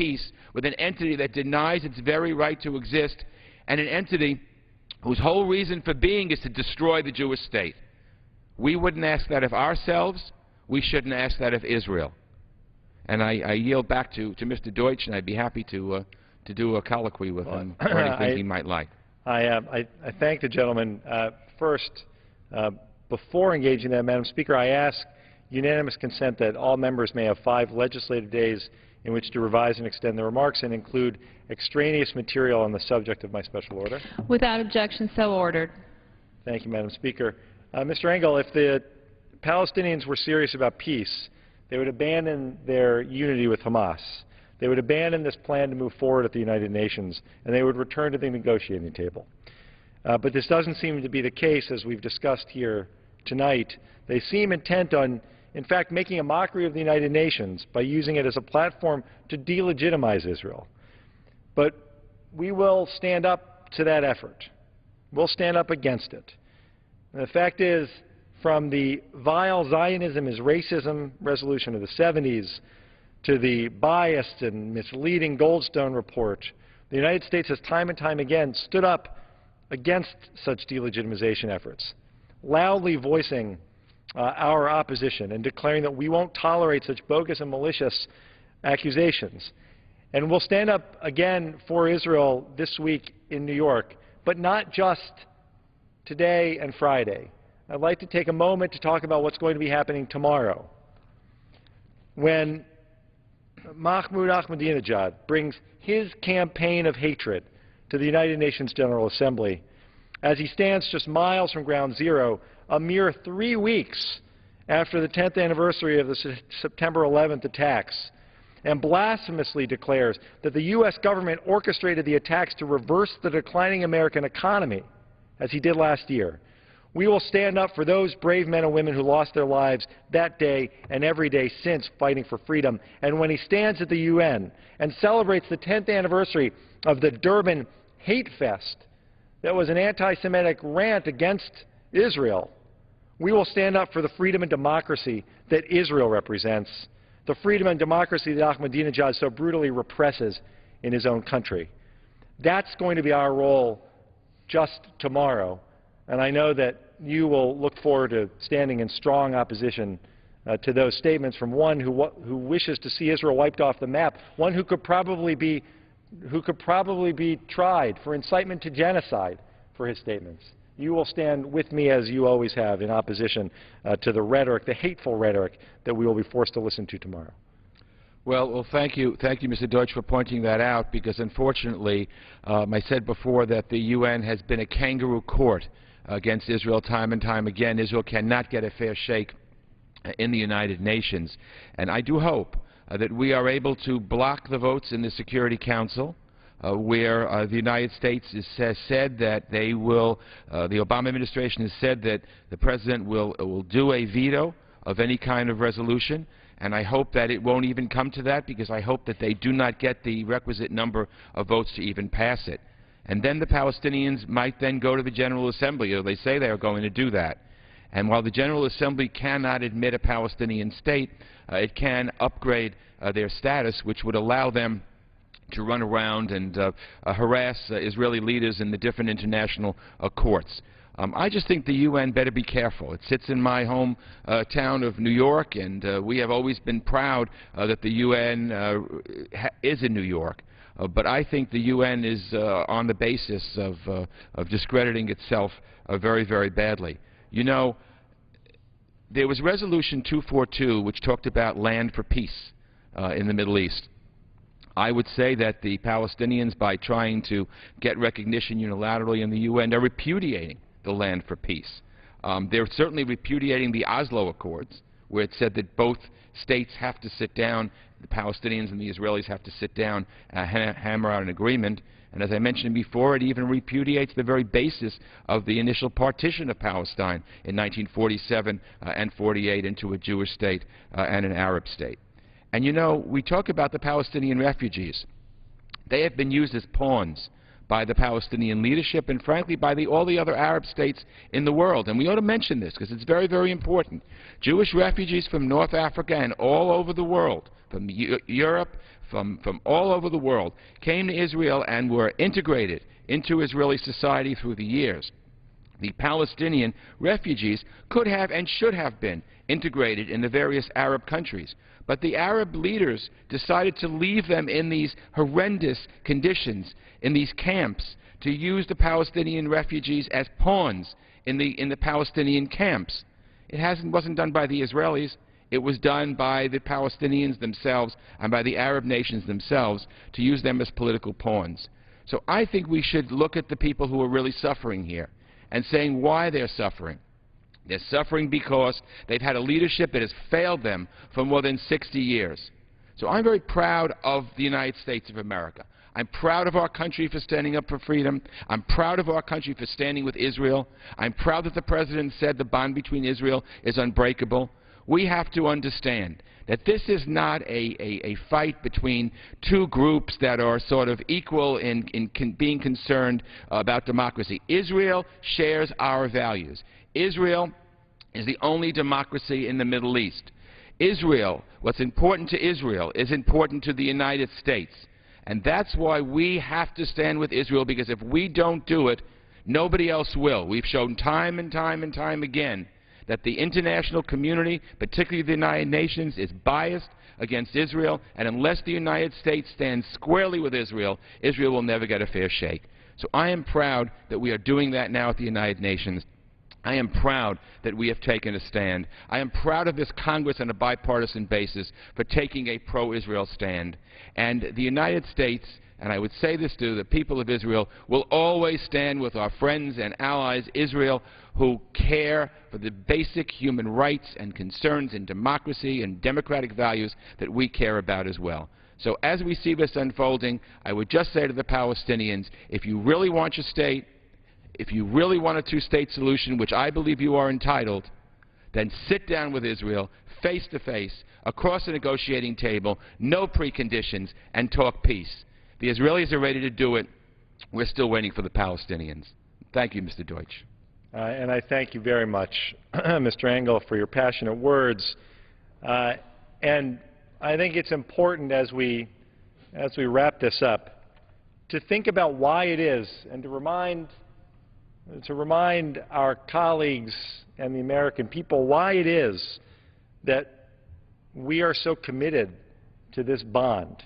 peace with an entity that denies its very right to exist, and an entity whose whole reason for being is to destroy the Jewish state. We wouldn't ask that of ourselves. We shouldn't ask that of Israel. And I yield back to Mr. Deutsch, and I'd be happy to do a colloquy with him or anything he might like. I thank the gentleman. First, before engaging that, Madam Speaker, I ask unanimous consent that all members may have 5 legislative days in which to revise and extend their remarks and include extraneous material on the subject of my special order. Without objection, so ordered. Thank you, Madam Speaker. Mr. Engel, if the Palestinians were serious about peace, they would abandon their unity with Hamas. They would abandon this plan to move forward at the United Nations, and they would return to the negotiating table. But this doesn't seem to be the case, as we've discussed here tonight. They seem intent on, in fact, making a mockery of the United Nations by using it as a platform to delegitimize Israel. But we will stand up to that effort. We'll stand up against it. And the fact is, from the vile Zionism is racism resolution of the 70s to the biased and misleading Goldstone report, the United States has time and time again stood up against such delegitimization efforts, loudly voicing our opposition and declaring that we won't tolerate such bogus and malicious accusations. And we'll stand up again for Israel this week in New York, but not just today and Friday. I'd like to take a moment to talk about what's going to be happening tomorrow, when Mahmoud Ahmadinejad brings his campaign of hatred to the United Nations General Assembly, as he stands just miles from Ground Zero, a mere 3 weeks after the 10th anniversary of the September 11th attacks, and blasphemously declares that the U.S. government orchestrated the attacks to reverse the declining American economy, as he did last year. We will stand up for those brave men and women who lost their lives that day and every day since fighting for freedom. And when he stands at the UN and celebrates the 10th anniversary of the Durban hate fest that was an anti-Semitic rant against Israel, we will stand up for the freedom and democracy that Israel represents, the freedom and democracy that Ahmadinejad so brutally represses in his own country. That's going to be our role just tomorrow. And I know that you will look forward to standing in strong opposition to those statements from one who wishes to see Israel wiped off the map, one who could probably be tried for incitement to genocide for his statements. You will stand with me, as you always have, in opposition to the rhetoric, the hateful rhetoric that we will be forced to listen to tomorrow. Well, thank you, Mr. Deutsch, for pointing that out, because unfortunately, I said before that the UN has been a kangaroo court against Israel time and time again. Israel cannot get a fair shake in the United Nations. And I do hope that we are able to block the votes in the Security Council where the United States has said that they will, the Obama administration has said that the President will do a veto of any kind of resolution. And I hope that it won't even come to that, because I hope that they do not get the requisite number of votes to even pass it. And then the Palestinians might then go to the General Assembly, or they say they are going to do that. And while the General Assembly cannot admit a Palestinian state, it can upgrade their status, which would allow them to run around and harass Israeli leaders in the different international courts. I just think the UN better be careful. It sits in my home town of New York, and we have always been proud that the UN is in New York. But I think the UN is on the basis of discrediting itself very, very badly. You know, there was Resolution 242, which talked about land for peace in the Middle East. I would say that the Palestinians, by trying to get recognition unilaterally in the UN, are repudiating the land for peace. They're certainly repudiating the Oslo Accords, where it said that both states have to sit down, the Palestinians and the Israelis have to sit down and hammer out an agreement. And as I mentioned before, it even repudiates the very basis of the initial partition of Palestine in 1947 and 48 into a Jewish state and an Arab state. And you know, we talk about the Palestinian refugees. They have been used as pawns by the Palestinian leadership and, frankly, by all the other Arab states in the world. And we ought to mention this because it's very, very important. Jewish refugees from North Africa and all over the world, from Europe, from all over the world came to Israel and were integrated into Israeli society through the years. The Palestinian refugees could have and should have been integrated in the various Arab countries, but the Arab leaders decided to leave them in these horrendous conditions, in these camps, to use the Palestinian refugees as pawns in the Palestinian camps. It wasn't done by the Israelis. It was done by the Palestinians themselves and by the Arab nations themselves to use them as political pawns. So I think we should look at the people who are really suffering here and saying why they're suffering. They're suffering because they've had a leadership that has failed them for more than 60 years. So I'm very proud of the United States of America. I'm proud of our country for standing up for freedom. I'm proud of our country for standing with Israel. I'm proud that the President said the bond between Israel is unbreakable. We have to understand that this is not a fight between two groups that are sort of equal in being concerned about democracy. Israel shares our values. Israel is the only democracy in the Middle East. Israel, what's important to Israel is important to the United States. And that's why we have to stand with Israel, because if we don't do it, nobody else will. We've shown time and time and time again that the international community, particularly the United Nations, is biased against Israel, and unless the United States stands squarely with Israel, Israel will never get a fair shake. So I am proud that we are doing that now at the United Nations. I am proud that we have taken a stand. I am proud of this Congress on a bipartisan basis for taking a pro-Israel stand. And the United States, and I would say this to the people of Israel, will always stand with our friends and allies, Israel, who care for the basic human rights and concerns in democracy and democratic values that we care about as well. So as we see this unfolding, I would just say to the Palestinians, if you really want your state, if you really want a two-state solution, which I believe you are entitled, then sit down with Israel, face to face, across a negotiating table, no preconditions, and talk peace. The Israelis are ready to do it. We're still waiting for the Palestinians. Thank you, Mr. Deutsch. And I thank you very much, Mr. Engel, for your passionate words. And I think it's important as we wrap this up to think about why it is and to remind our colleagues and the American people why it is that we are so committed to this bond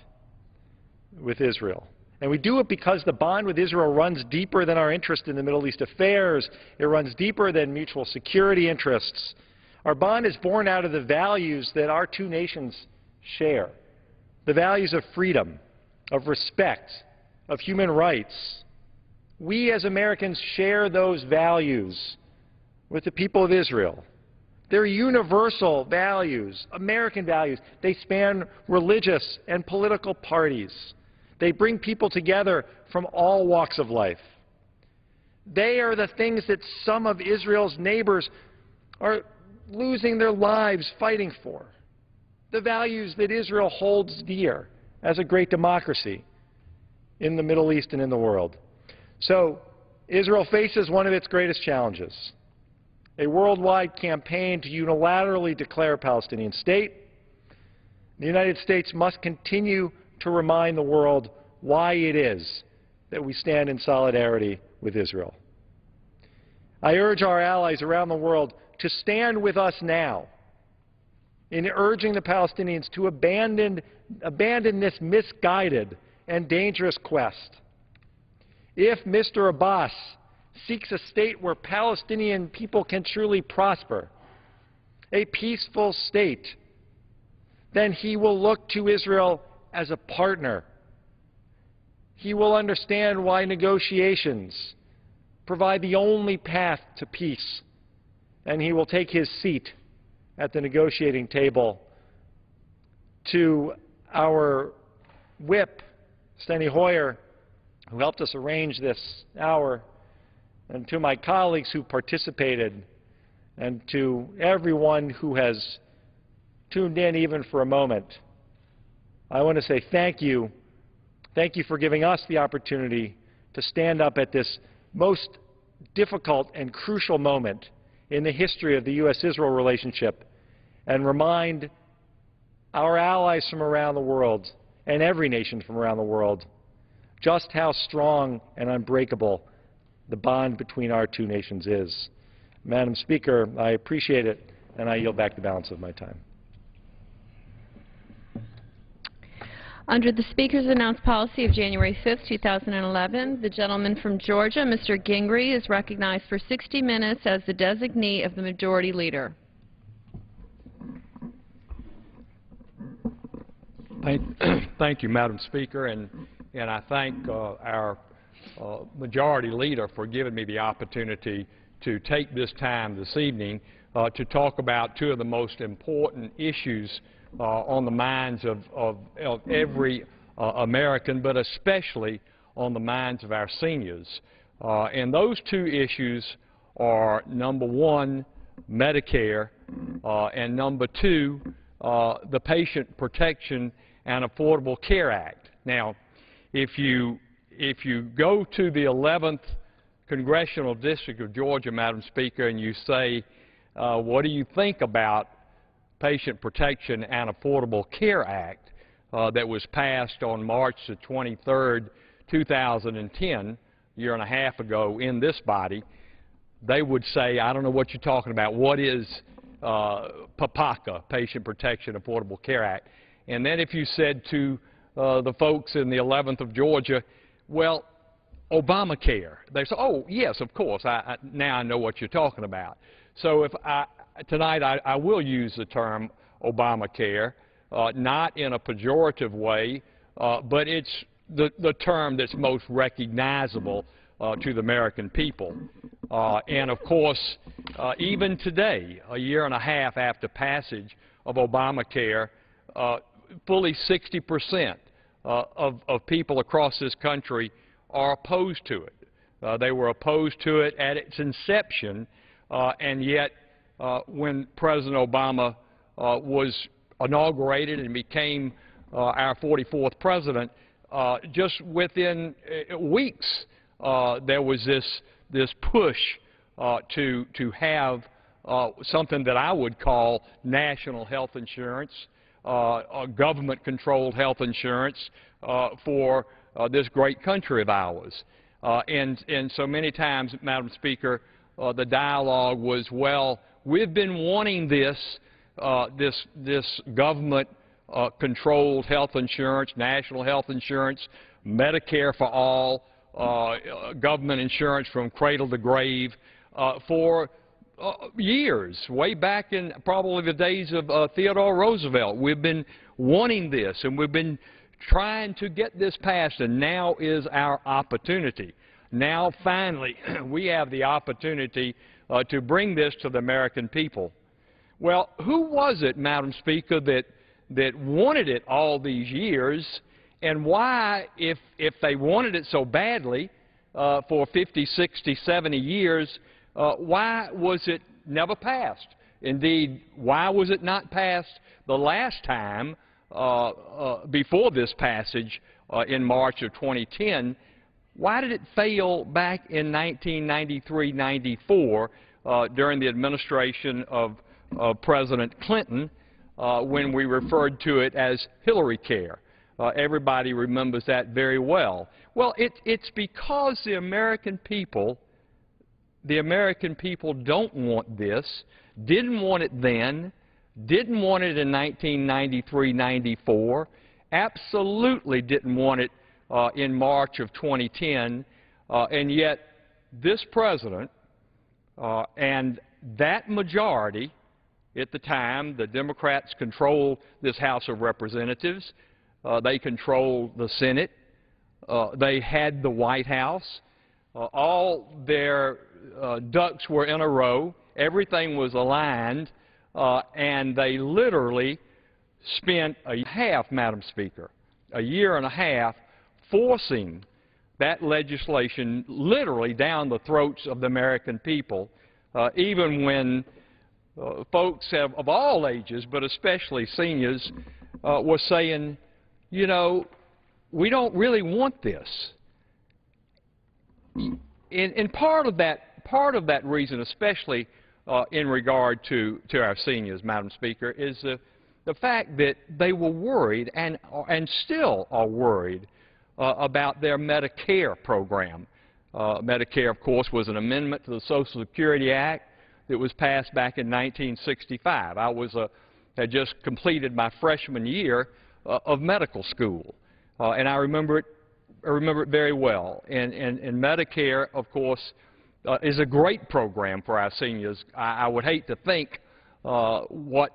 with Israel. And we do it because the bond with Israel runs deeper than our interest in the Middle East affairs. It runs deeper than mutual security interests. Our bond is born out of the values that our two nations share, the values of freedom, of respect, of human rights. We as Americans share those values with the people of Israel. They're universal values, American values. They span religious and political parties. They bring people together from all walks of life. They are the things that some of Israel's neighbors are losing their lives fighting for. The values that Israel holds dear as a great democracy in the Middle East and in the world. So Israel faces one of its greatest challenges, a worldwide campaign to unilaterally declare a Palestinian state. The United States must continue to remind the world why it is that we stand in solidarity with Israel. I urge our allies around the world to stand with us now in urging the Palestinians to abandon this misguided and dangerous quest. If Mr. Abbas seeks a state where Palestinian people can truly prosper, a peaceful state, then he will look to Israel as a partner. He will understand why negotiations provide the only path to peace, and he will take his seat at the negotiating table. To our whip, Steny Hoyer, who helped us arrange this hour, and to my colleagues who participated, and to everyone who has tuned in even for a moment, I want to say thank you. Thank you for giving us the opportunity to stand up at this most difficult and crucial moment in the history of the U.S.-Israel relationship and remind our allies from around the world and every nation from around the world just how strong and unbreakable the bond between our two nations is. Madam Speaker, I appreciate it, and I yield back the balance of my time. Under the Speaker's announced policy of January 5, 2011, the gentleman from Georgia, Mr. Gingrey, is recognized for 60 minutes as the designee of the Majority Leader. Thank you, Madam Speaker, and I thank our Majority Leader for giving me the opportunity to take this time this evening to talk about two of the most important issues on the minds of every American, but especially on the minds of our seniors. And those two issues are, number one, Medicare, and number two, the Patient Protection and Affordable Care Act. Now, if you go to the 11th Congressional District of Georgia, Madam Speaker, and you say, what do you think about Patient Protection and Affordable Care Act that was passed on March the 23rd, 2010, a year and a half ago in this body, they would say, I don't know what you're talking about. What is PPACA, Patient Protection Affordable Care Act? And then if you said to the folks in the 11th of Georgia, well, Obamacare, they say, oh, yes, of course, now I know what you're talking about. So tonight I will use the term Obamacare, not in a pejorative way, but it's the term that's most recognizable to the American people. And of course, even today, a year and a half after passage of Obamacare, fully 60% of people across this country are opposed to it. They were opposed to it at its inception, and yet when President Obama was inaugurated and became our 44th president, just within weeks there was this push to have something that I would call national health insurance, government-controlled health insurance for this great country of ours. And so many times, Madam Speaker, the dialogue was, well, we've been wanting this government-controlled health insurance, national health insurance, Medicare for all, government insurance from cradle to grave for years, way back in probably the days of Theodore Roosevelt. We've been wanting this, and we've been trying to get this passed, and now is our opportunity. Now, finally, we have the opportunity to bring this to the American people. Well, who was it, Madam Speaker, that wanted it all these years, and why, if they wanted it so badly for 50, 60, 70 years, why was it never passed? Indeed, why was it not passed the last time before this passage in March of 2010? Why did it fail back in 1993-94 during the administration of President Clinton when we referred to it as Hillary Care? Everybody remembers that very well. Well, it's because the American people don't want this, didn't want it then, didn't want it in 1993-94, absolutely didn't want it in March of 2010, and yet this president and that majority at the time, the Democrats controlled this House of Representatives, they controlled the Senate, they had the White House, all their ducks were in a row, everything was aligned, and they literally spent a half, Madam Speaker, a year and a half forcing that legislation literally down the throats of the American people, even when folks of all ages, but especially seniors, were saying, you know, we don't really want this. And part of that reason, especially in regard to our seniors, Madam Speaker, is the fact that they were worried and still are worried about their Medicare program. Medicare, of course, was an amendment to the Social Security Act that was passed back in 1965. I had just completed my freshman year of medical school, and I remember it very well. And Medicare, of course, is a great program for our seniors. I would hate to think what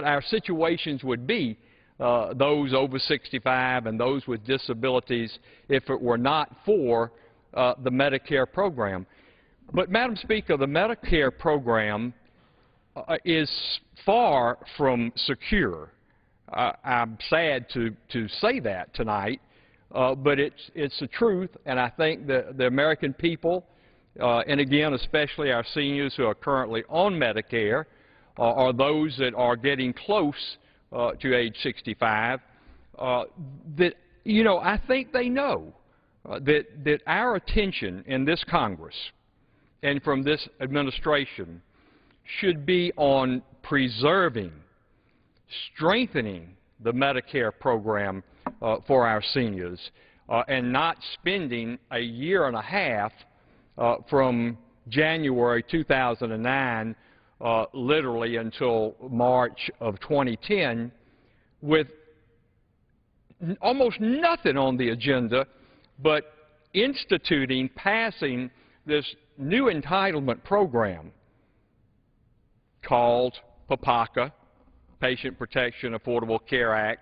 our situations would be, those over 65 and those with disabilities, if it were not for the Medicare program. But, Madam Speaker, the Medicare program is far from secure. I'm sad to say that tonight, but it's the truth, and I think the American people, and again, especially our seniors who are currently on Medicare, or those that are getting close to age 65, that, you know, I think they know that our attention in this Congress and from this administration should be on preserving, strengthening the Medicare program for our seniors, and not spending a year and a half from January 2009 literally until March of 2010 with almost nothing on the agenda but passing this new entitlement program called PPACA, Patient Protection Affordable Care Act,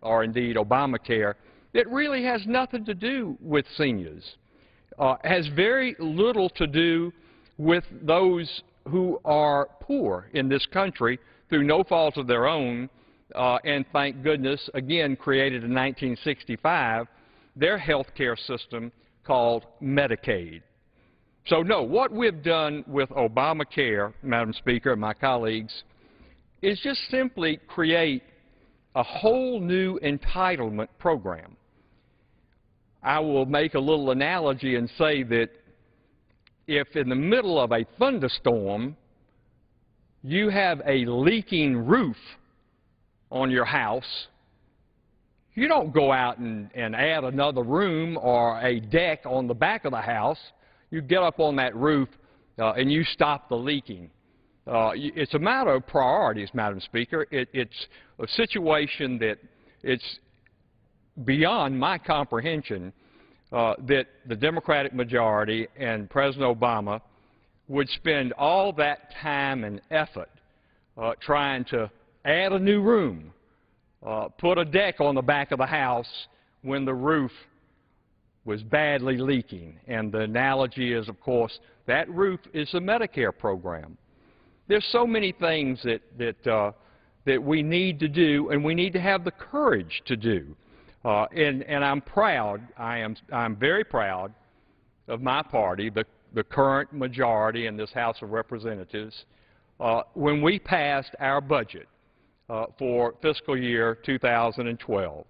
or indeed Obamacare, that really has nothing to do with seniors, has very little to do with those who are poor in this country through no fault of their own, and thank goodness, again, created in 1965, their health care system called Medicaid. So, no, what we've done with Obamacare, Madam Speaker and my colleagues, is just simply create a whole new entitlement program. I will make a little analogy and say that if in the middle of a thunderstorm you have a leaking roof on your house, you don't go out and add another room or a deck on the back of the house. You get up on that roof and you stop the leaking. It's a matter of priorities, Madam Speaker. It's a situation that it's beyond my comprehension that the Democratic majority and President Obama would spend all that time and effort trying to add a new room, put a deck on the back of the house when the roof was badly leaking. And the analogy is, of course, that roof is the Medicare program. There's so many things that we need to do, and we need to have the courage to do. And I'm proud, I'm very proud of my party, the current majority in this House of Representatives, when we passed our budget for fiscal year 2012,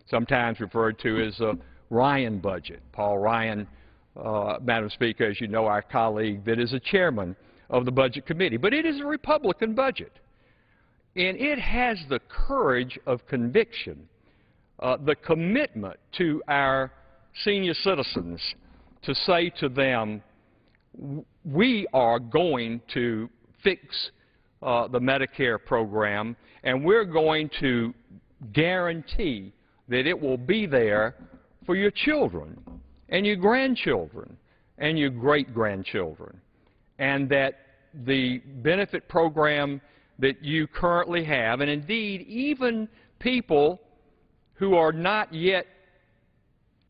sometimes referred to as the Ryan budget. Paul Ryan, Madam Speaker, as you know, our colleague that is the chairman of the Budget Committee. But it is a Republican budget, and it has the courage of conviction, the commitment to our senior citizens to say to them, we are going to fix the Medicare program, and we're going to guarantee that it will be there for your children and your grandchildren and your great-grandchildren, and that the benefit program that you currently have, and indeed even people who are not yet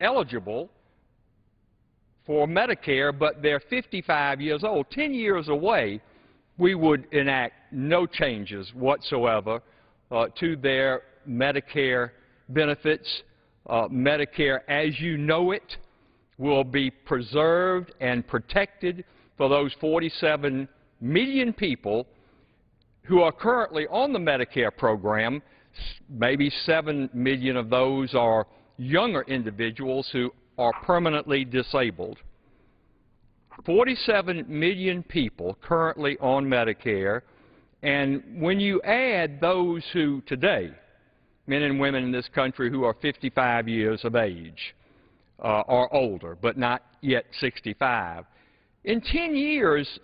eligible for Medicare, but they're 55 years old, 10 years away, we would enact no changes whatsoever to their Medicare benefits. Medicare as you know it will be preserved and protected for those 47 million people who are currently on the Medicare program. Maybe 7 million of those are younger individuals who are permanently disabled. 47 million people currently on Medicare, And when you add those who today, men and women in this country who are 55 years of age or older, but not yet 65, in 10 years,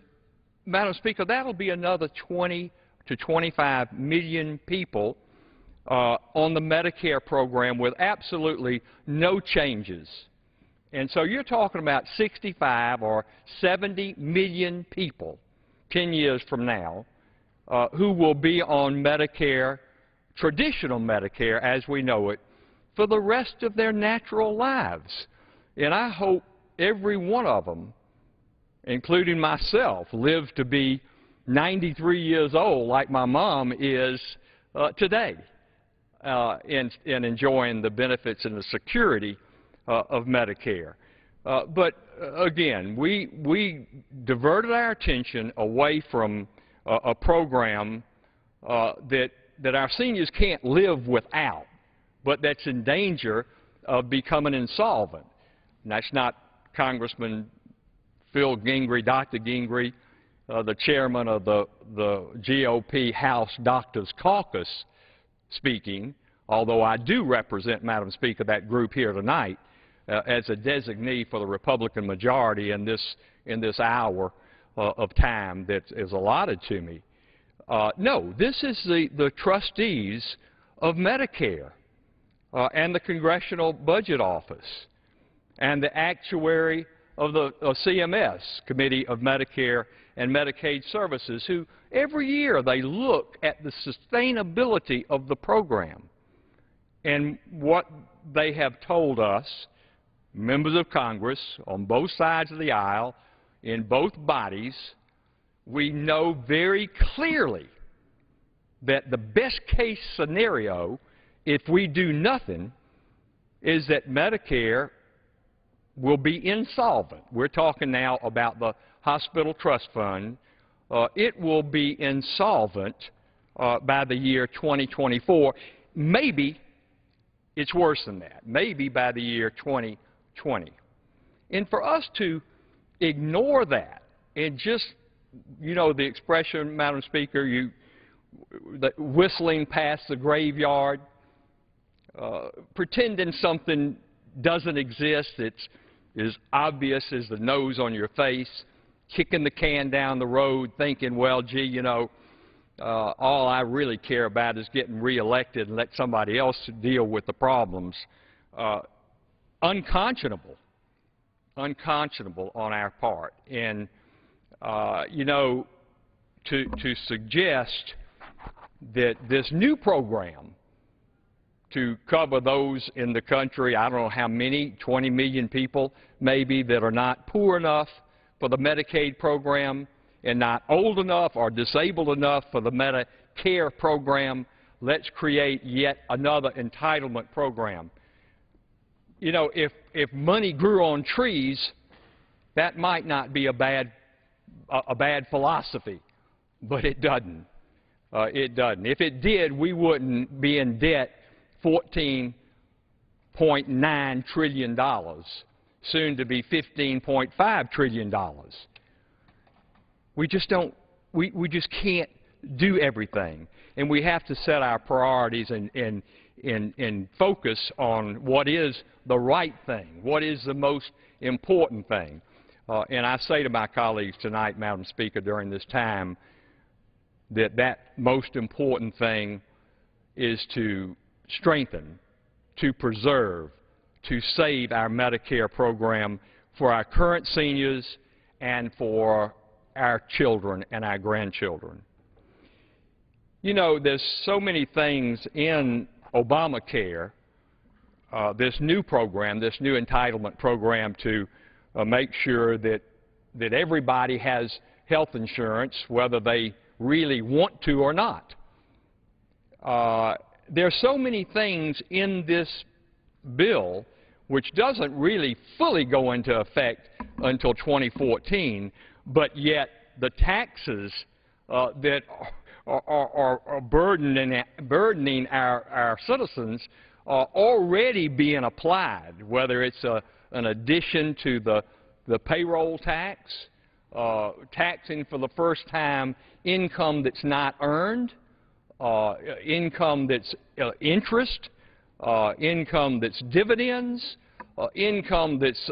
Madam Speaker, that'll be another 20 to 25 million people on the Medicare program with absolutely no changes. And so you're talking about 65 or 70 million people 10 years from now who will be on Medicare, traditional Medicare as we know it, for the rest of their natural lives. And I hope every one of them, including myself, live to be 93 years old like my mom is today in enjoying the benefits and the security of Medicare. But again, we diverted our attention away from a program that our seniors can't live without, but that's in danger of becoming insolvent. And that's not Congressman Phil Gingrey, Dr. Gingrey, the chairman of the GOP House Doctors Caucus speaking, although I do represent, Madam Speaker, that group here tonight as a designee for the Republican majority in this hour of time that is allotted to me. No, this is the trustees of Medicare and the Congressional Budget Office and the actuary of the CMS, Committee of Medicare and Medicaid Services, who every year they look at the sustainability of the program. And what they have told us, members of Congress on both sides of the aisle, in both bodies, we know very clearly that the best case scenario, if we do nothing, is that Medicare will be insolvent. We're talking now about the Hospital Trust Fund. It will be insolvent by the year 2024. Maybe it's worse than that. Maybe by the year 2020. And for us to ignore that and just, you know, the expression, Madam Speaker, the whistling past the graveyard, pretending something doesn't exist, it's as obvious as the nose on your face, kicking the can down the road, thinking, well, gee, you know, all I really care about is getting reelected and let somebody else deal with the problems. Unconscionable on our part. And, you know, to suggest that this new program to cover those in the country, I don't know how many, 20 million people maybe, that are not poor enough for the Medicaid program and not old enough or disabled enough for the Medicare program. Let's create yet another entitlement program. You know, if money grew on trees, that might not be a bad philosophy, but it doesn't. It doesn't. If it did, we wouldn't be in debt $14.9 trillion, soon to be $15.5 trillion. We just don't, we just can't do everything. And we have to set our priorities and focus on what is the right thing, what is the most important thing. And I say to my colleagues tonight, Madam Speaker, during this time, that most important thing is to strengthen, to preserve, to save our Medicare program for our current seniors and for our children and our grandchildren. You know, there's so many things in Obamacare, this new program, this new entitlement program to make sure that everybody has health insurance, whether they really want to or not. There are so many things in this bill which doesn't really fully go into effect until 2014, but yet the taxes that are burdening our citizens are already being applied, whether it's an addition to the payroll tax, taxing for the first time income that's not earned, income that's interest, income that's dividends, income that's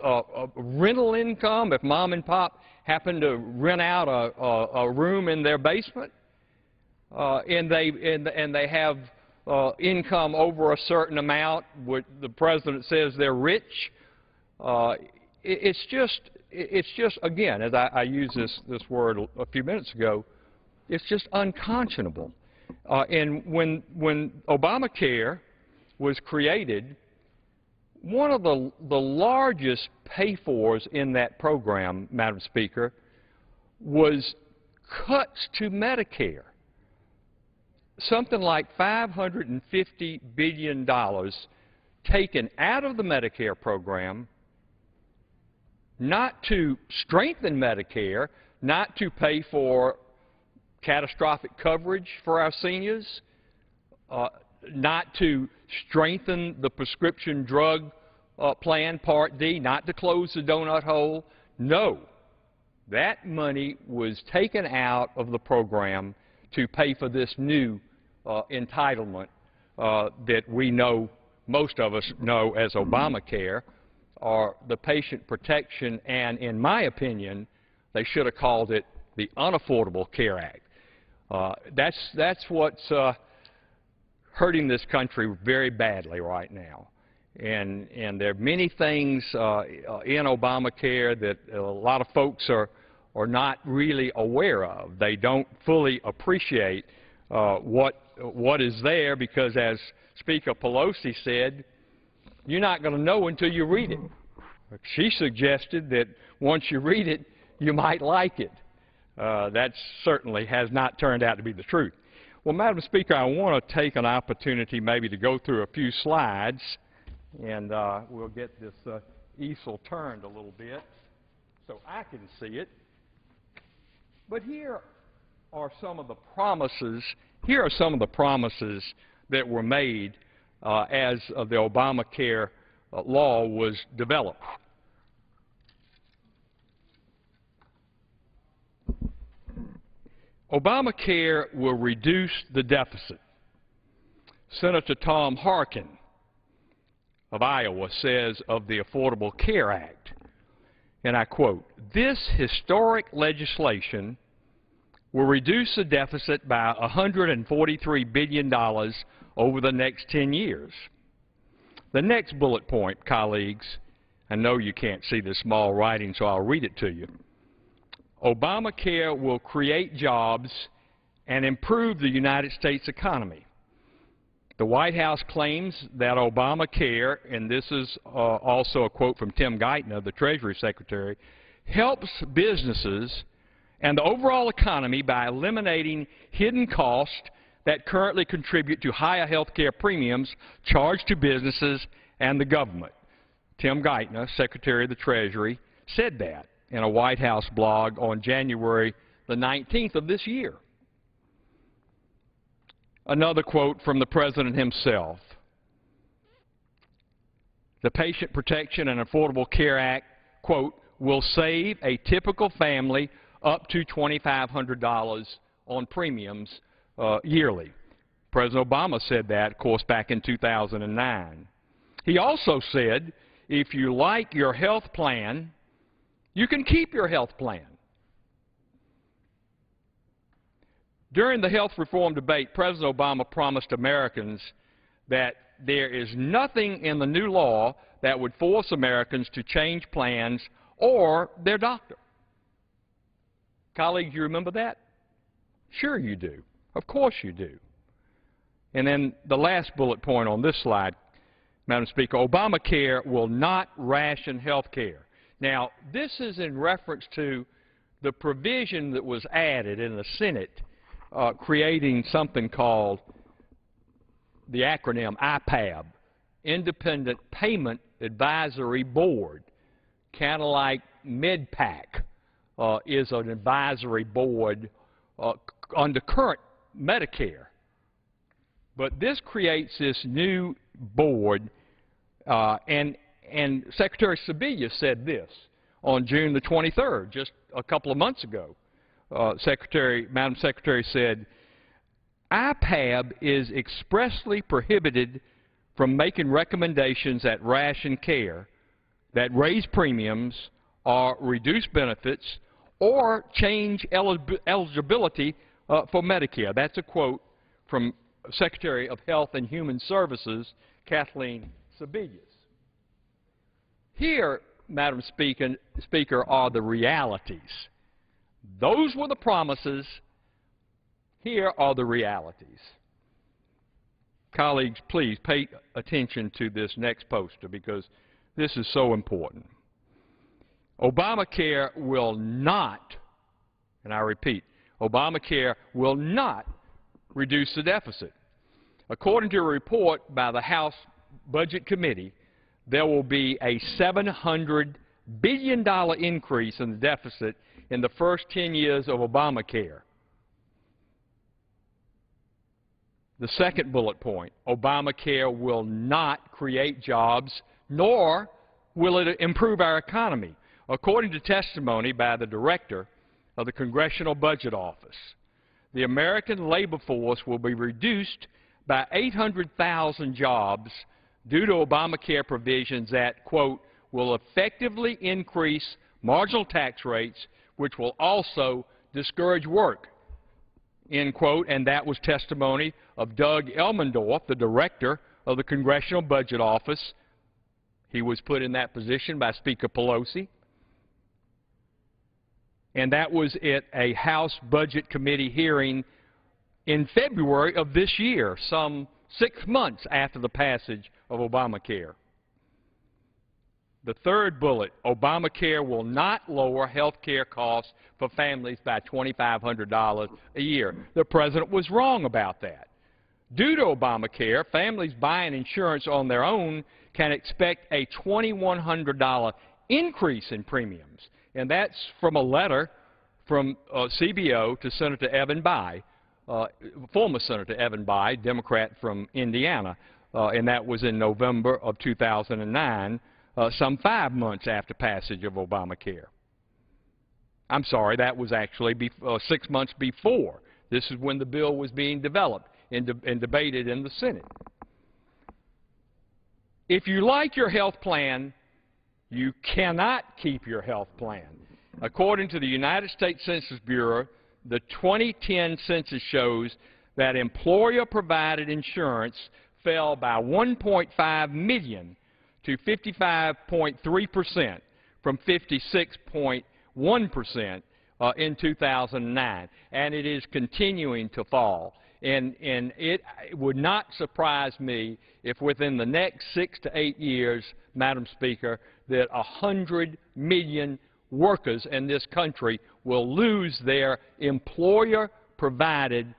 rental income if mom and pop happen to rent out a room in their basement, and they have income over a certain amount. The president says they're rich. It's just again, as I used this word a few minutes ago, it's just unconscionable. And when Obamacare was created, one of the largest pay-fors in that program, Madam Speaker, was cuts to Medicare. Something like $550 billion taken out of the Medicare program, not to strengthen Medicare, not to pay for catastrophic coverage for our seniors, not to strengthen the prescription drug plan, Part D, not to close the donut hole. No, that money was taken out of the program to pay for this new entitlement that we know, most of us know as Obamacare, or the Patient Protection, and in my opinion, they should have called it the Unaffordable Care Act. That's what's hurting this country very badly right now. And there are many things in Obamacare that a lot of folks are not really aware of. They don't fully appreciate what is there because, as Speaker Pelosi said, you're not going to know until you read it. She suggested that once you read it, you might like it. That certainly has not turned out to be the truth. Well, Madam Speaker, I want to take an opportunity maybe to go through a few slides, and we'll get this easel turned a little bit so I can see it. But here are some of the promises. Here are some of the promises that were made as the Obamacare law was developed. Obamacare will reduce the deficit. Senator Tom Harkin of Iowa says of the Affordable Care Act, and I quote, "This historic legislation will reduce the deficit by $143 billion over the next 10 years. The next bullet point, colleagues, I know you can't see the small writing, so I'll read it to you. Obamacare will create jobs and improve the United States economy. The White House claims that Obamacare, and this is also a quote from Tim Geithner, the Treasury Secretary, helps businesses and the overall economy by eliminating hidden costs that currently contribute to higher health care premiums charged to businesses and the government." Tim Geithner, Secretary of the Treasury, said that in a White House blog on January the 19th of this year. Another quote from the President himself. "The Patient Protection and Affordable Care Act, quote, will save a typical family up to $2,500 on premiums yearly." President Obama said that, of course, back in 2009. He also said, if you like your health plan, you can keep your health plan. During the health reform debate, President Obama promised Americans that there is nothing in the new law that would force Americans to change plans or their doctor. Colleagues, you remember that? Sure you do. Of course you do. And then the last bullet point on this slide, Madam Speaker, Obamacare will not ration health care. Now, this is in reference to the provision that was added in the Senate creating something called the acronym IPAB, Independent Payment Advisory Board, kind of like MedPAC is an advisory board under current Medicare. But this creates this new board, and Secretary Sebelius said this on June the 23rd, just a couple of months ago. Madam Secretary said, IPAB is expressly prohibited from making recommendations that ration care, that raise premiums or reduce benefits or change eligibility for Medicare. That's a quote from Secretary of Health and Human Services, Kathleen Sebelius. Here, Madam Speaker, are the realities. Those were the promises. Here are the realities. Colleagues, please pay attention to this next poster because this is so important. Obamacare will not, and I repeat, Obamacare will not reduce the deficit. According to a report by the House Budget Committee, there will be a $700 billion increase in the deficit in the first 10 years of Obamacare. The second bullet point, Obamacare will not create jobs, nor will it improve our economy. According to testimony by the director of the Congressional Budget Office, the American labor force will be reduced by 800,000 jobs due to Obamacare provisions that, quote, will effectively increase marginal tax rates, which will also discourage work, end quote. And that was testimony of Doug Elmendorf, the director of the Congressional Budget Office. He was put in that position by Speaker Pelosi. And that was at a House Budget Committee hearing in February of this year, some 6 months after the passage of Obamacare. The third bullet, Obamacare will not lower health care costs for families by $2,500 a year. The President was wrong about that. Due to Obamacare, families buying insurance on their own can expect a $2,100 increase in premiums. And that's from a letter from CBO to Senator Evan Bayh, former Senator Evan Bayh, Democrat from Indiana, and that was in November of 2009, some 5 months after passage of Obamacare. I'm sorry, that was actually 6 months before. This is when the bill was being developed and debated in the Senate. If you like your health plan, you cannot keep your health plan. According to the United States Census Bureau, the 2010 census shows that employer-provided insurance fell by 1.5 million to 55.3% from 56.1% in 2009, and it is continuing to fall. And it would not surprise me if within the next 6 to 8 years, Madam Speaker, that 100 million workers in this country will lose their employer-provided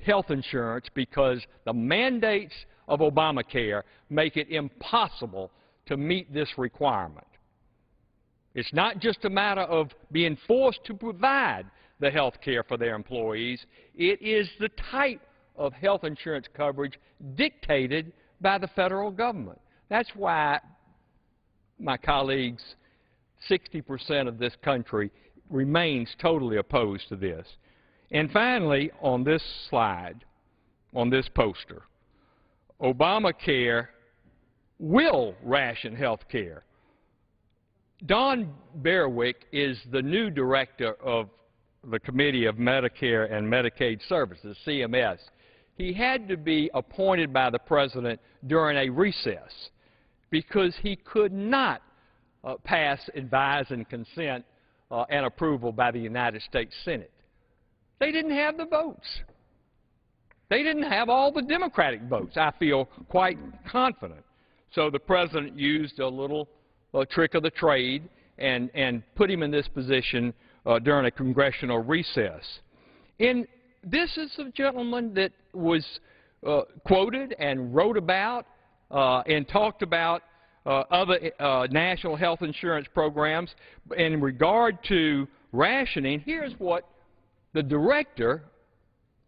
health insurance because the mandates of Obamacare make it impossible to meet this requirement. It's not just a matter of being forced to provide the health care for their employees. It is the type of health insurance coverage dictated by the federal government. That's why, my colleagues, 60% of this country remains totally opposed to this. And finally, on this slide, on this poster, Obamacare will ration health care. Don Berwick is the new director of the Committee of Medicare and Medicaid Services, CMS. He had to be appointed by the President during a recess because he could not pass advise and consent and approval by the United States Senate. They didn't have the votes. They didn't have all the Democratic votes, I feel quite confident. So the President used a little trick of the trade and put him in this position during a congressional recess. And this is a gentleman that was quoted and wrote about and talked about other national health insurance programs. In regard to rationing, here's what the director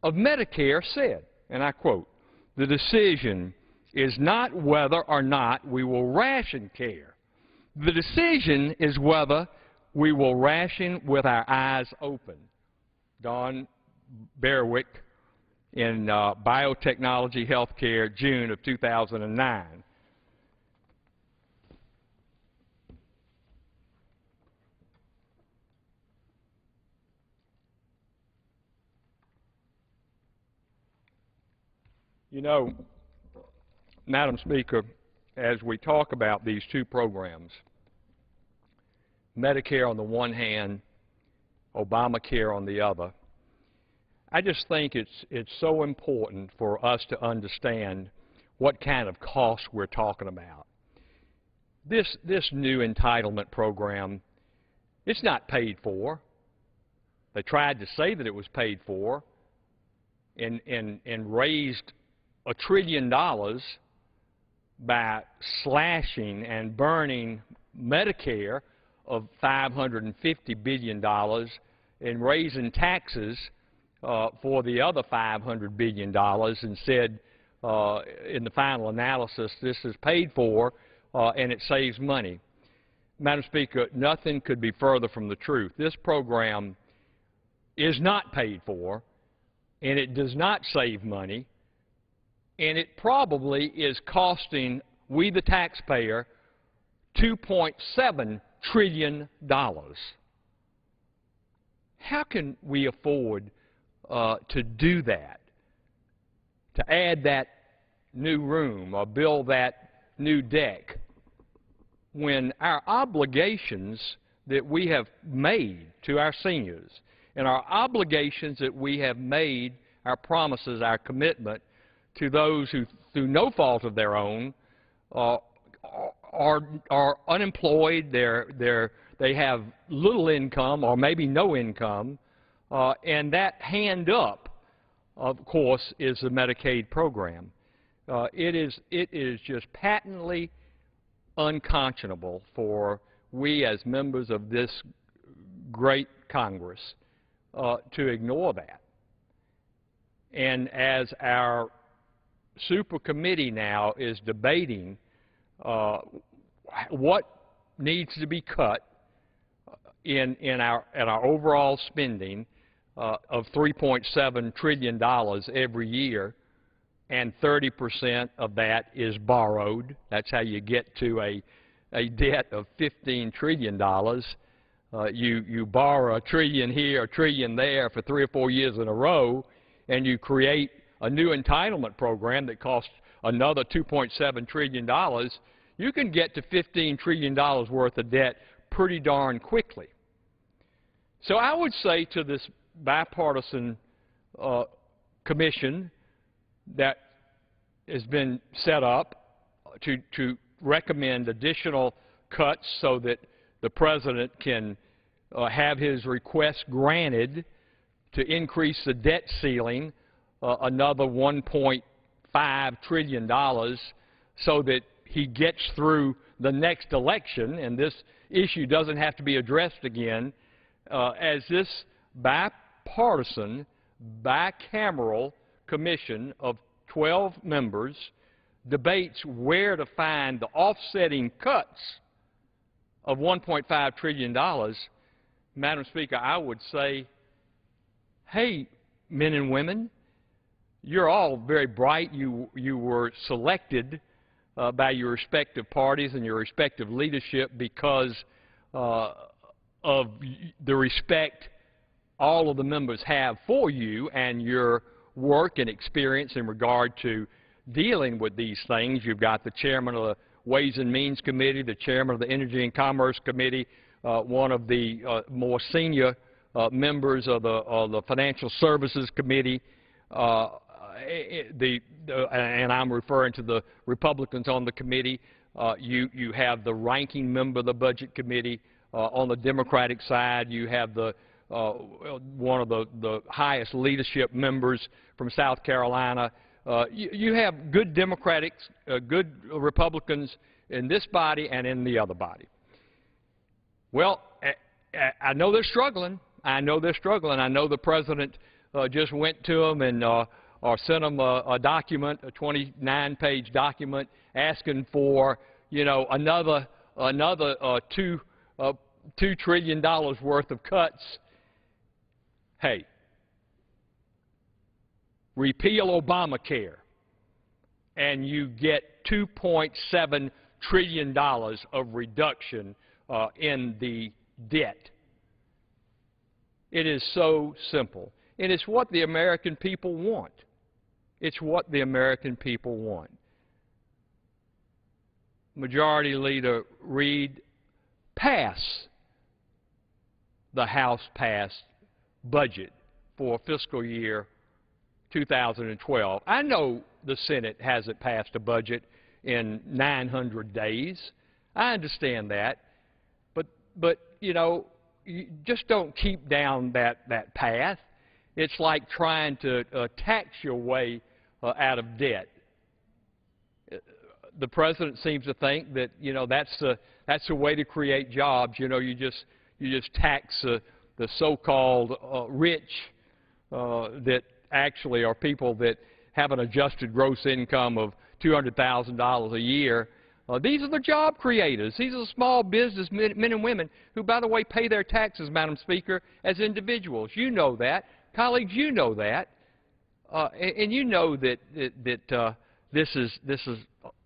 of Medicare said, and I quote, "The decision is not whether or not we will ration care. The decision is whether we will ration with our eyes open." Don Berwick in biotechnology healthcare, June of 2009. You know, Madam Speaker, as we talk about these two programs, Medicare on the one hand, Obamacare on the other, I just think it's so important for us to understand what kind of costs we're talking about. This new entitlement program, it's not paid for. They tried to say that it was paid for and raised $1 trillion by slashing and burning Medicare of $550 billion and raising taxes for the other $500 billion and said in the final analysis this is paid for and it saves money. Madam Speaker, nothing could be further from the truth. This program is not paid for and it does not save money, and it probably is costing we the taxpayer $2.7 trillion. How can we afford to do that, to add that new room or build that new deck, when our obligations that we have made to our seniors and our obligations that we have made, our promises, our commitment to those who, through no fault of their own, are unemployed, they have little income or maybe no income, and that hand up, of course, is the Medicaid program. It is just patently unconscionable for we as members of this great Congress to ignore that. And as our super committee now is debating what needs to be cut in our overall spending of $3.7 trillion every year, and 30% of that is borrowed. That's how you get to a debt of $15 trillion. You borrow $1 trillion here, $1 trillion there for 3 or 4 years in a row, and you create a new entitlement program that costs another $2.7 trillion. You can get to $15 trillion worth of debt pretty darn quickly. So I would say to this bipartisan commission that has been set up to recommend additional cuts so that the President can have his request granted to increase the debt ceiling another $1.5 trillion so that he gets through the next election and this issue doesn't have to be addressed again, as this bipartisan, bicameral commission of 12 members debates where to find the offsetting cuts of $1.5 trillion, Madam Speaker, I would say, hey, men and women, you're all very bright. You were selected by your respective parties and your respective leadership because of the respect all of the members have for you and your work and experience in regard to dealing with these things. You've got the chairman of the Ways and Means Committee, the chairman of the Energy and Commerce Committee, one of the more senior members of the Financial Services Committee, and I'm referring to the Republicans on the committee. You have the ranking member of the Budget Committee. On the Democratic side, you have the one of the highest leadership members from South Carolina. You have good Democrats, good Republicans in this body and in the other body. Well, I know they're struggling. I know they're struggling. I know the President just went to them and or sent them a document, a 29-page document, asking for, you know, another $2 trillion worth of cuts. Hey, repeal Obamacare, and you get $2.7 trillion of reduction in the debt. It is so simple. And it's what the American people want. It's what the American people want. Majority Leader Reid, pass the House-passed budget for fiscal year 2012. I know the Senate hasn't passed a budget in 900 days. I understand that. But you know, you just don't keep down that path. It's like trying to tax your way out of debt. The President seems to think that, you know, that's the way to create jobs. You know, you just tax the so-called rich that actually are people that have an adjusted gross income of $200,000 a year. These are the job creators. These are the small business men and women who, by the way, pay their taxes, Madam Speaker, as individuals. You know that. Colleagues, you know that. And you know that this is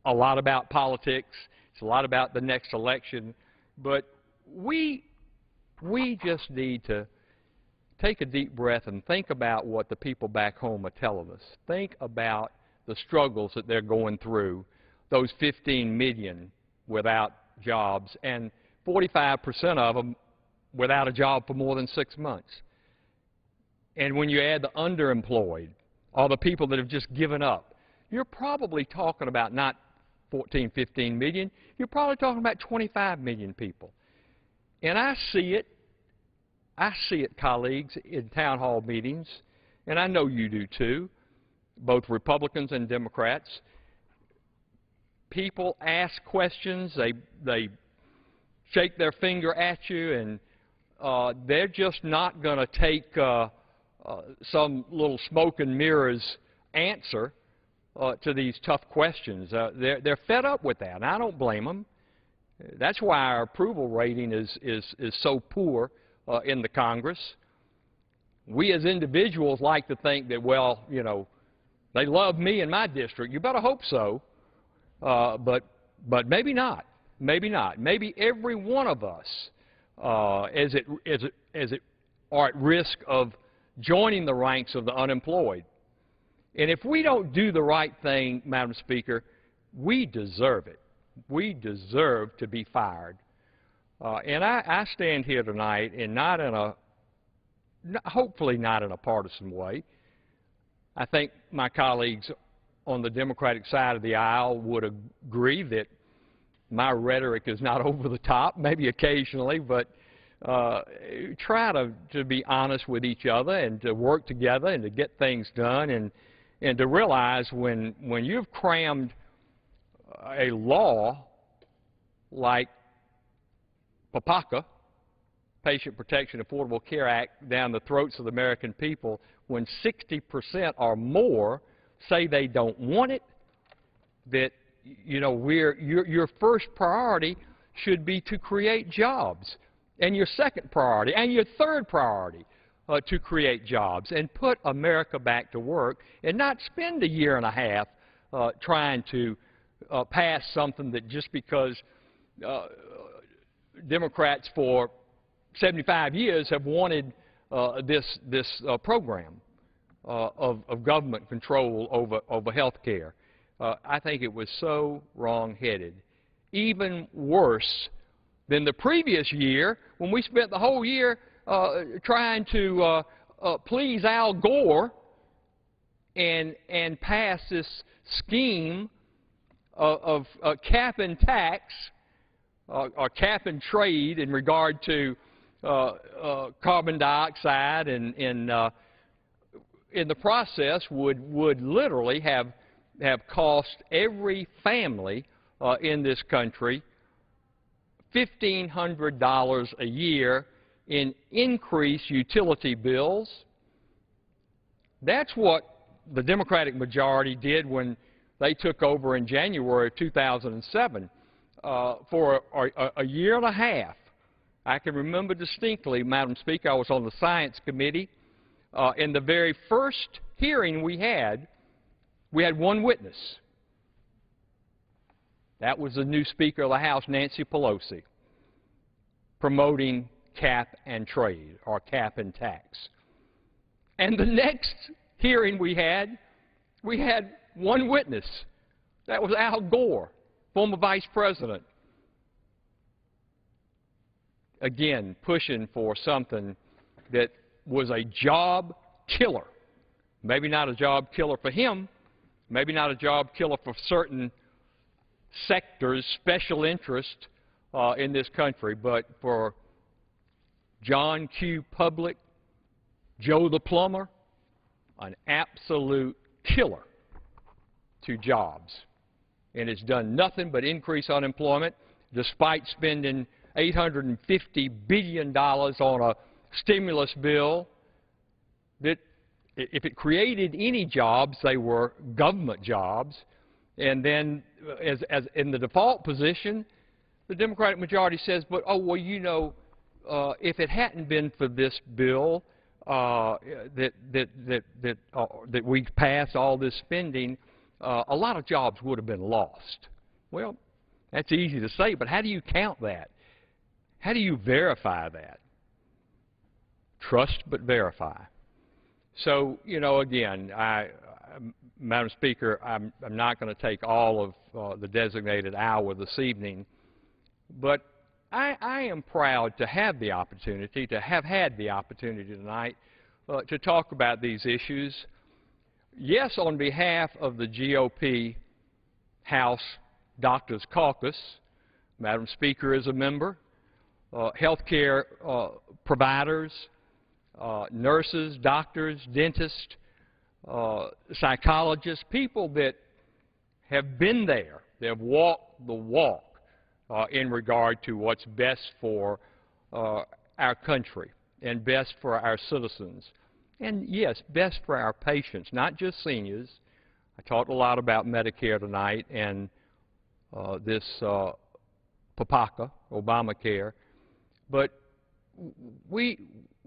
a lot about politics. It's a lot about the next election. But we just need to take a deep breath and think about what the people back home are telling us. Think about the struggles that they're going through, those 15 million without jobs, and 45% of them without a job for more than 6 months. And when you add the underemployed, or the people that have just given up, you're probably talking about not 14, 15 million, you're probably talking about 25 million people. And I see it, colleagues, in town hall meetings, and I know you do too, both Republicans and Democrats. People ask questions, they shake their finger at you, and they're just not going to take some little smoke and mirrors answer to these tough questions. They're fed up with that, and I don't blame them. That's why our approval rating is so poor in the Congress. We as individuals like to think that, well, you know, they love me in my district. You better hope so. But maybe not. Maybe not. Maybe every one of us is are at risk of joining the ranks of the unemployed. And if we don't do the right thing, Madam Speaker, we deserve it. We deserve to be fired. And I stand here tonight, and hopefully not in a partisan way. I think my colleagues on the Democratic side of the aisle would agree that my rhetoric is not over the top, maybe occasionally, but try to be honest with each other and to work together and to get things done, and to realize when you've crammed a law like PPACA, Patient Protection Affordable Care Act, down the throats of the American people, when 60% or more say they don't want it, that, you know, your first priority should be to create jobs, and your second priority and your third priority to create jobs and put America back to work, and not spend a year and a half trying to pass something that just because Democrats for 75 years have wanted this program of government control over health care. I think it was so wrong-headed. Even worse than the previous year, when we spent the whole year trying to please Al Gore and pass this scheme of cap and tax or cap and trade in regard to carbon dioxide, and in the process would literally have cost every family in this country $1,500 a year in increased utility bills. That's what the Democratic majority did when they took over in January of 2007. For a year and a half, I can remember distinctly, Madam Speaker, I was on the Science Committee. In the very first hearing we had one witness. That was the new Speaker of the House, Nancy Pelosi, promoting cap and trade, or cap and tax. And the next hearing we had one witness. That was Al Gore, former Vice President. Again, pushing for something that was a job killer. Maybe not a job killer for him, maybe not a job killer for certain sectors, special interest in this country, but for John Q. Public, Joe the plumber, an absolute killer to jobs. And it's done nothing but increase unemployment, despite spending $850 billion on a stimulus bill that, if it created any jobs, they were government jobs. And then, as in the default position, the Democratic majority says, but, oh, well, you know, if it hadn't been for this bill that we passed all this spending, a lot of jobs would have been lost. Well, that's easy to say, but how do you count that? How do you verify that? Trust but verify. So, you know, again, Madam Speaker, I'm not going to take all of the designated hour this evening, but I am proud to have the opportunity, to have had the opportunity tonight to talk about these issues. Yes, on behalf of the GOP House Doctors Caucus, Madam Speaker is a member, health care providers, nurses, doctors, dentists, psychologists, people that have been there, they have walked the walk in regard to what's best for our country and best for our citizens. And yes, best for our patients, not just seniors. I talked a lot about Medicare tonight and this PPACA, Obamacare, but we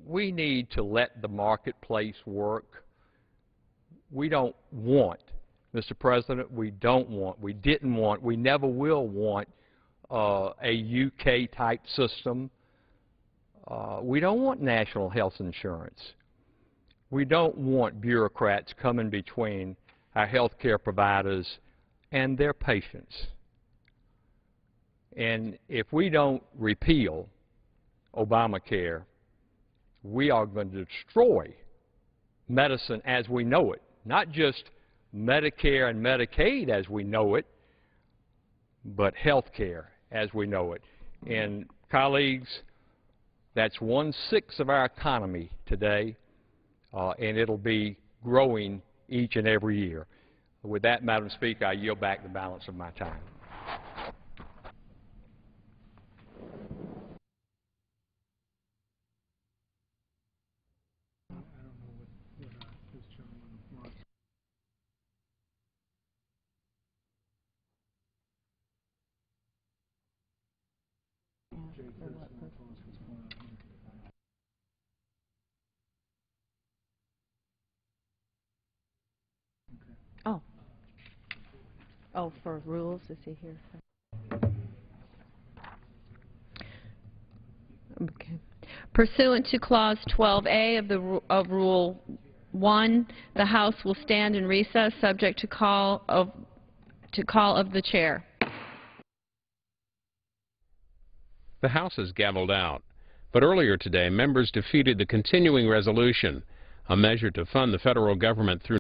need to let the marketplace work. We don't want, Mr. President, we didn't want, we never will want a UK-type system. We don't want national health insurance. We don't want bureaucrats coming between our health care providers and their patients. And if we don't repeal Obamacare, we are going to destroy medicine as we know it, not just Medicare and Medicaid as we know it, but health care as we know it. And colleagues, that's 1/6 of our economy today, and it'll be growing each and every year. With that, Madam Speaker, I yield back the balance of my time. Oh, for rules, is he here? Okay. Pursuant to Clause 12A of Rule 1, the House will stand in recess subject to call of the Chair. The House has gavelled out, but earlier today members defeated the continuing resolution, a measure to fund the federal government through